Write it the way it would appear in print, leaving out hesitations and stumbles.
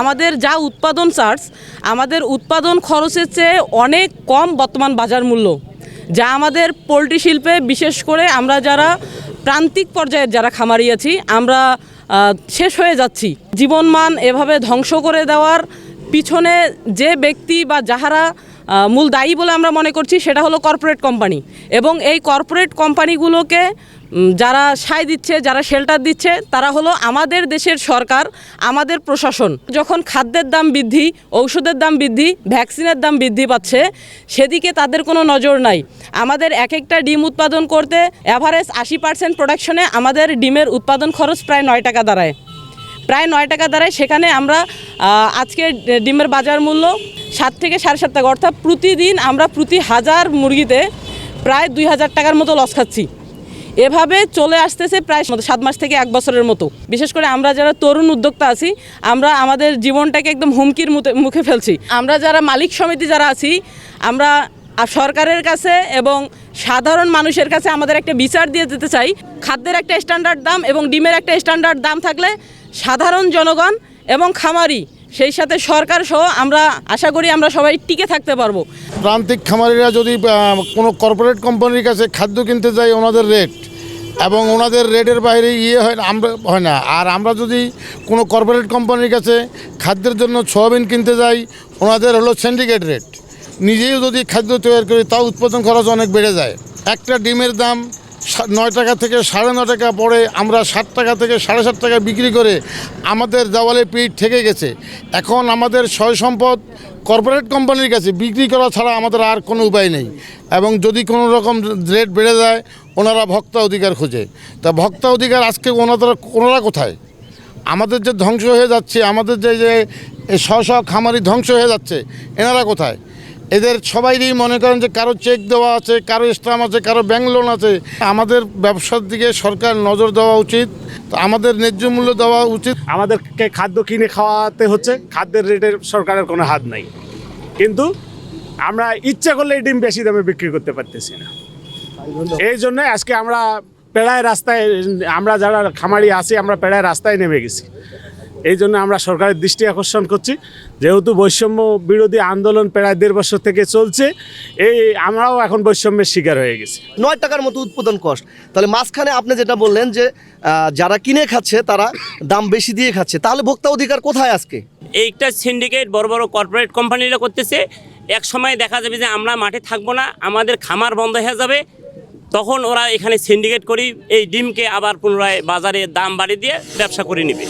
আমাদের যা উৎপাদন চার্জ, আমাদের উৎপাদন খরচের চেয়ে অনেক কম বর্তমান বাজার মূল্য, যা আমাদের পোলট্রি শিল্পে বিশেষ করে আমরা যারা প্রান্তিক পর্যায়ের যারা খামারি আছি আমরা শেষ হয়ে যাচ্ছি। জীবনমান এভাবে ধ্বংস করে দেওয়ার পিছনে যে ব্যক্তি বা যাহারা মূল দায়ী বলে আমরা মনে করছি সেটা হলো কর্পোরেট কোম্পানি, এবং এই কর্পোরেট কোম্পানিগুলোকে যারা সায় দিচ্ছে, যারা শেল্টার দিচ্ছে, তারা হলো আমাদের দেশের সরকার, আমাদের প্রশাসন। যখন খাদ্যের দাম বৃদ্ধি, ঔষধের দাম বৃদ্ধি, ভ্যাকসিনের দাম বৃদ্ধি পাচ্ছে, সেদিকে তাদের কোনো নজর নাই। আমাদের এক একটা ডিম উৎপাদন করতে অ্যাভারেজ 80% প্রোডাকশনে আমাদের ডিমের উৎপাদন খরচ প্রায় 9 টাকা দাঁড়ায়, সেখানে আমরা আজকে ডিমের বাজার মূল্য 7 থেকে 7.5 টাকা, অর্থাৎ প্রতিদিন আমরা প্রতি 1000 মুরগিতে প্রায় 2000 টাকার মতো লস খাচ্ছি। এভাবে চলে আসতেছে প্রায় 7 মাস থেকে 1 বছরের মতো। বিশেষ করে আমরা যারা তরুণ উদ্যোক্তা আছি, আমরা আমাদের জীবনটাকে একদম হুমকির মুখে ফেলছি। আমরা যারা মালিক সমিতি যারা আছি, আমরা সরকারের কাছে এবং সাধারণ মানুষের কাছে আমাদের একটা বিচার দিয়ে যেতে চাই। খাদ্যের একটা স্ট্যান্ডার্ড দাম এবং ডিমের একটা স্ট্যান্ডার্ড দাম থাকলে সাধারণ জনগণ এবং খামারি, সেই সাথে সরকার সহ আমরা আশা করি আমরা সবাই টিকে থাকতে পারবো। প্রান্তিক খামারিরা যদি কোনো কর্পোরেট কোম্পানির কাছে খাদ্য কিনতে যাই, ওনাদের রেট এবং ওনাদের রেটের বাইরে হয় না। আর আমরা যদি কোনো কর্পোরেট কোম্পানির কাছে খাদ্যের জন্য সয়াবিন কিনতে যাই, ওনাদের হলো সিন্ডিকেট রেট। নিজেও যদি খাদ্য তৈরি করি তাও উৎপাদন খরচ অনেক বেড়ে যায়। একটা ডিমের দাম 9 টাকা থেকে 9.5 টাকা পড়ে আমরা 7 টাকা থেকে 7.5 টাকা বিক্রি করে আমাদের দেওয়ালে পিঠ থেকে গেছে। এখন আমাদের সয় সম্পদ কর্পোরেট কোম্পানির কাছে বিক্রি করা ছাড়া আমাদের আর কোনো উপায় নেই। এবং যদি কোনো রকম রেট বেড়ে যায়, ওনারা ভোক্তা অধিকার খোঁজে। তা ভোক্তা অধিকার আজকে ওনারা কোথায়? আমাদের যে ধ্বংস হয়ে যাচ্ছে, আমাদের যে স্ব খামারি ধ্বংস হয়ে যাচ্ছে, এনারা কোথায়? এদের সবাইরই মনে করেন যে কারো চেক দেওয়া আছে, কারো স্ট্যাম্প আছে, কারো ব্যাংক লোন আছে। আমাদের ব্যবসার দিকে সরকার নজর দেওয়া উচিত, আমাদের ন্যায্য মূল্য দেওয়া উচিত। আমাদেরকে খাদ্য কিনে খাওয়াতে হচ্ছে, খাদ্যের রেটের সরকারের কোনো হাত নাই, কিন্তু আমরা ইচ্ছা করলে এই ডিম বেশি দামে বিক্রি করতে পারতেছি না। এই জন্য আজকে আমরা পেড়ায় রাস্তায়, আমরা যারা খামারি আছি আমরা পেড়ায় রাস্তায় নেমে গেছি। এই জন্য আমরা সরকারের দৃষ্টি আকর্ষণ করছি, যেহেতু বৈষম্য বিরোধী আন্দোলন প্রায় 1.5 বছর থেকে চলছে, আমরাও এখন বৈষম্যের শিকার হয়ে গেছি। 9 টাকার মতো উৎপাদন কষ্ট, তাহলে মাঝখানে আপনি যেটা বললেন যে যারা কিনে খাচ্ছে তারা দাম বেশি দিয়ে খাচ্ছে, তাহলে ভোক্তা অধিকার কোথায় আজকে? এইটা সিন্ডিকেট বড় বড় কর্পোরেট কোম্পানিরা করতেছে। এক সময় দেখা যাবে যে আমরা মাঠে থাকবো না, আমাদের খামার বন্ধ হয়ে যাবে, তখন ওরা এখানে সিন্ডিকেট করি এই ডিমকে আবার পুনরায় বাজারে দাম বাড়িয়ে দিয়ে ব্যবসা করে নেবে।